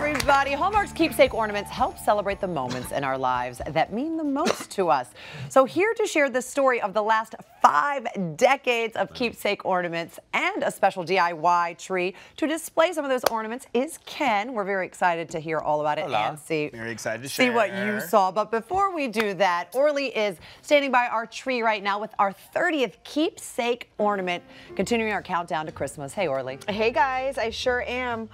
everybody. Hallmark's Keepsake ornaments help celebrate the moments in our lives that mean the most to us. So here to share the story of the last 5 decades of Keepsake ornaments and a special DIY tree to display some of those ornaments is Ken. We're very excited to hear all about it and see what you saw. But before we do that, Orly is standing by our tree right now with our 30th Keepsake ornament, continuing our countdown to Christmas. Hey, Orly. Hey, guys. I sure am.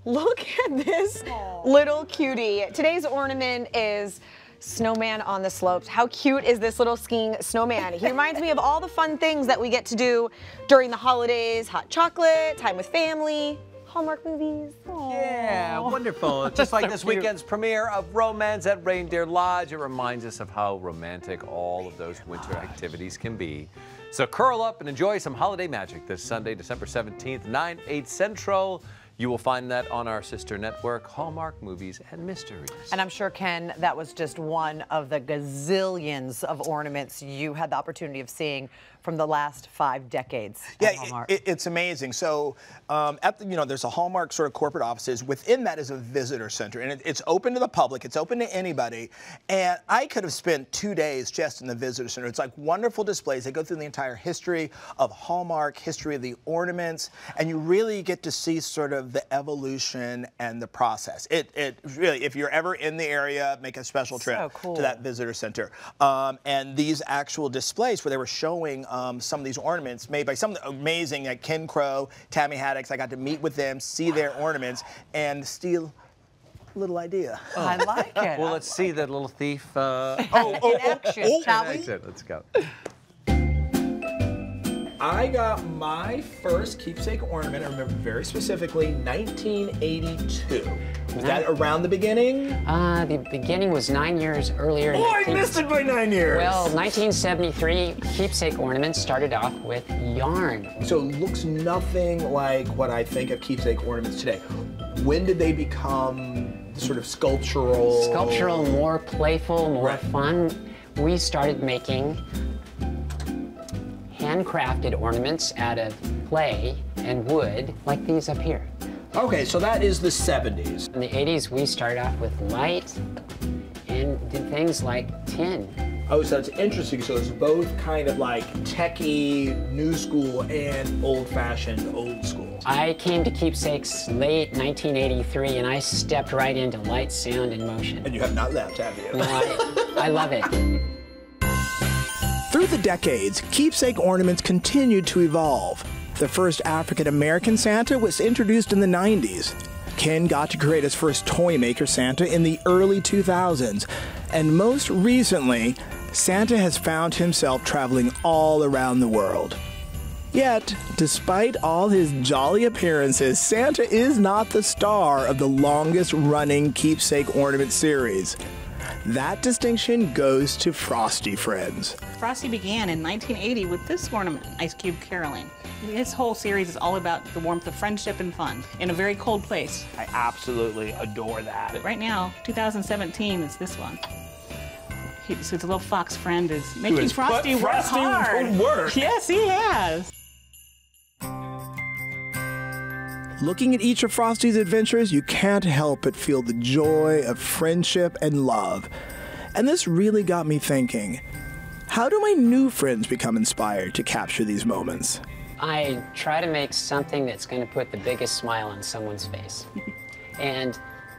Look at this little cutie. Today's ornament is Snowman on the Slopes. How cute is this little skiing snowman? He reminds me of all the fun things that we get to do during the holidays, hot chocolate, time with family, Hallmark movies. Aww. Yeah, wonderful. Just like this weekend's premiere of Romance at Reindeer Lodge, it reminds us of how romantic all of those winter activities can be. So curl up and enjoy some holiday magic this Sunday, December 17th, 9, 8 Central. You will find that on our sister network, Hallmark Movies and Mysteries. And I'm sure, Ken, that was just one of the gazillions of ornaments you had the opportunity of seeing from the last 5 decades. Yeah, it's amazing. So at the, there's a Hallmark sort of corporate offices. Within that is a visitor center, and it's open to the public. It's open to anybody. And I could have spent 2 days just in the visitor center. It's like wonderful displays. They go through the entire history of Hallmark, history of the ornaments, and you really get to see sort of the evolution and the process. It really, if you're ever in the area, make a special trip to that visitor center. And these actual displays where they were showing some of these ornaments made by some amazing, like Ken Crow, Tammy Haddix. I got to meet with them, see their ornaments, and steal a little idea. Oh. I like it. Well, let's see that little thief. In action, shall we? Let's go. I got my first Keepsake ornament, I remember very specifically, 1982. Was that around the beginning? The beginning was 9 years earlier. Oh, I missed it by 9 years! Well, 1973, Keepsake ornaments started off with yarn. So it looks nothing like what I think of Keepsake ornaments today. When did they become sort of sculptural? Sculptural, more playful, more fun. We started making handcrafted ornaments out of clay and wood, like these up here. Okay, so that is the 70s. In the 80s, we started off with light and did things like tin. Oh, so it's interesting. So it's both kind of like techie, new school, and old-fashioned, old school. I came to Keepsakes late 1983, and I stepped right into light, sound, and motion. And you have not left, have you? No, I love it. Through the decades, Keepsake ornaments continued to evolve. The first African-American Santa was introduced in the 90s. Ken got to create his first toy maker Santa in the early 2000s. And most recently, Santa has found himself traveling all around the world. Yet, despite all his jolly appearances, Santa is not the star of the longest-running Keepsake ornament series. That distinction goes to Frosty Friends. Frosty began in 1980 with this ornament, Ice Cube Caroling. His whole series is all about the warmth of friendship and fun in a very cold place. I absolutely adore that. But right now, 2017 is this one. So his little fox friend is making Frosty work hard. Work. Yes, he has. Looking at each of Frosty's adventures, you can't help but feel the joy of friendship and love. And this really got me thinking, how do my new friends become inspired to capture these moments? I try to make something that's going to put the biggest smile on someone's face. And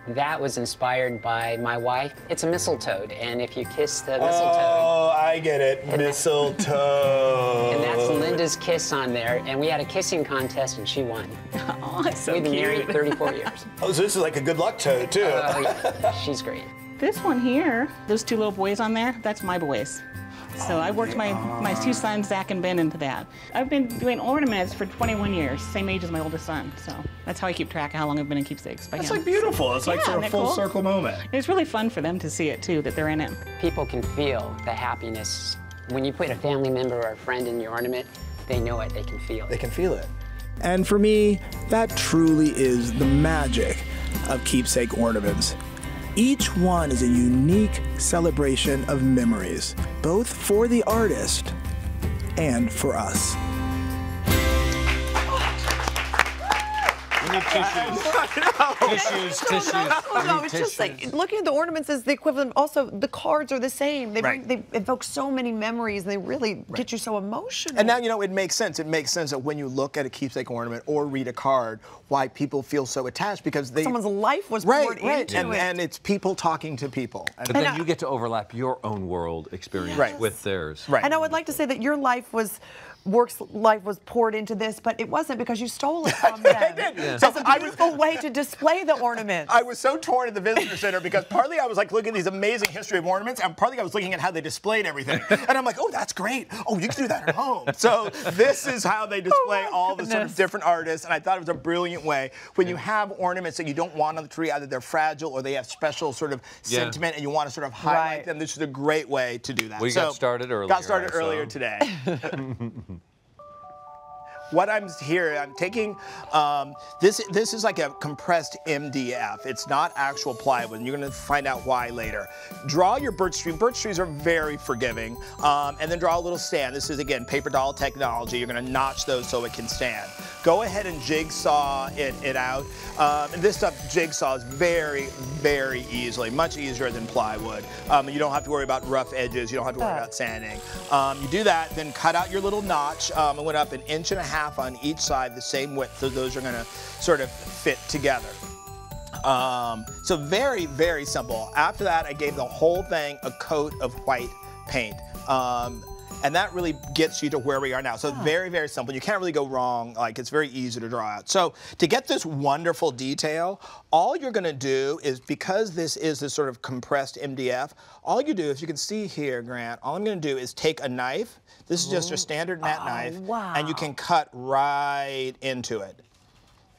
that was inspired by my wife. It's a mistletoe, and if you kiss the mistletoe... Oh, I get it. Mistletoe. And that's Linda's kiss on there, and we had a kissing contest, and she won. Oh, that's so We've been cute. married 34 years. Oh, so this is like a good luck toad, too. Yeah. She's great. This one here, those 2 little boys on there, that's my boys. So I worked my 2 sons, Zach and Ben, into that. I've been doing ornaments for 21 years, same age as my oldest son. So that's how I keep track of how long I've been in Keepsakes. That's like beautiful. It's like sort of full circle moment. It's really fun for them to see it too, that they're in it. People can feel the happiness. When you put a family member or a friend in your ornament, they know it, they can feel it. They can feel it. And for me, that truly is the magic of Keepsake ornaments. Each one is a unique celebration of memories, both for the artist and for us. Tissues. No, it's just like looking at the ornaments is the equivalent. Also, the cards are the same. They they evoke so many memories, and they really get you so emotional. And now, you know, it makes sense. It makes sense that when you look at a keepsake ornament or read a card, why people feel so attached, because someone's life was poured into it. And it's people talking to people. But then you get to overlap your own world experience with theirs. Right. And I would like to say that your life was poured into this, but it wasn't, because you stole it from them. I did. That's a beautiful way to display the ornaments. I was so torn at the visitor center because partly I was like looking at these amazing history of ornaments, and partly I was looking at how they displayed everything. And I'm like, oh, that's great. Oh, you can do that at home. So this is how they display all the sort of different artists, and I thought it was a brilliant way. When you have ornaments that you don't want on the tree, either they're fragile or they have special sort of sentiment, and you want to sort of highlight them, this is a great way to do that. We got started earlier. Got started earlier today. What I'm taking, this is like a compressed MDF. It's not actual plywood, and you're gonna find out why later. Draw your birch tree. Birch trees are very forgiving. And then draw a little stand. This is, again, paper doll technology. You're gonna notch those so it can stand. Go ahead and jigsaw it out. And this stuff jigsaws very, very easily, much easier than plywood. You don't have to worry about rough edges. You don't have to worry about sanding. You do that, then cut out your little notch. It went up 1.5 inches on each side, the same width, so those are gonna sort of fit together. So very, very simple. After that, I gave the whole thing a coat of white paint. And that really gets you to where we are now. So very, very simple. You can't really go wrong. Like, it's very easy to draw out. So to get this wonderful detail, all you're gonna do is, because this is this sort of compressed MDF, all you do, if you can see here, Grant, all I'm gonna do is take a knife. This is just a standard net knife, and you can cut right into it.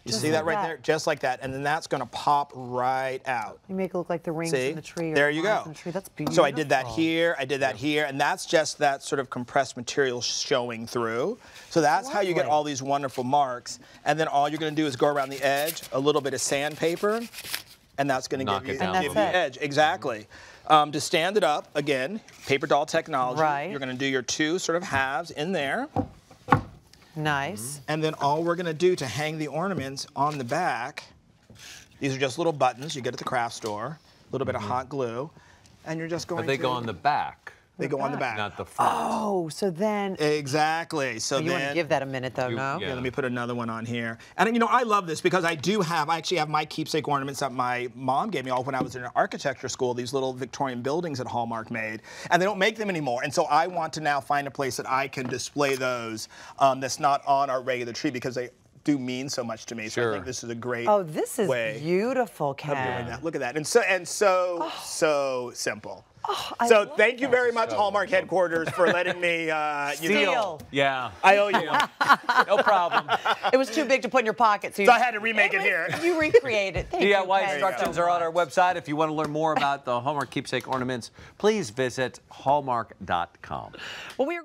You see that right there? Just like that. And then that's going to pop right out. You make it look like the rings in the tree. There you go. That's beautiful. So I did that here, I did that here, and that's just that sort of compressed material showing through. So that's how you get all these wonderful marks. And then all you're going to do is go around the edge, a little bit of sandpaper, and that's going to give you the edge. Exactly. To stand it up, again, paper doll technology. You're going to do your two sort of halves in there. Nice. And then all we're going to do to hang the ornaments on the back, these are just little buttons you get at the craft store, a little bit of hot glue, and you're just going to... But they go on the back. They go on the back. Not the front. Oh, so then... Exactly. So you want to give that a minute, though, no? Yeah, let me put another one on here. And, you know, I love this because I actually have my keepsake ornaments that my mom gave me all when I was in architecture school, these little Victorian buildings that Hallmark made. And they don't make them anymore. And so I want to now find a place that I can display those that's not on our regular tree, because they do mean so much to me. So I think this is a great Oh, this is beautiful, Ken. of doing that. Look at that. And so simple. Oh, so thank you very much, Hallmark headquarters, for letting me steal. Yeah. I owe you. No problem. It was too big to put in your pocket, so I had to remake it here. You recreate it. Thank you, DIY instructions are on our website. If you want to learn more about the Hallmark keepsake ornaments, please visit hallmark.com. Well, we are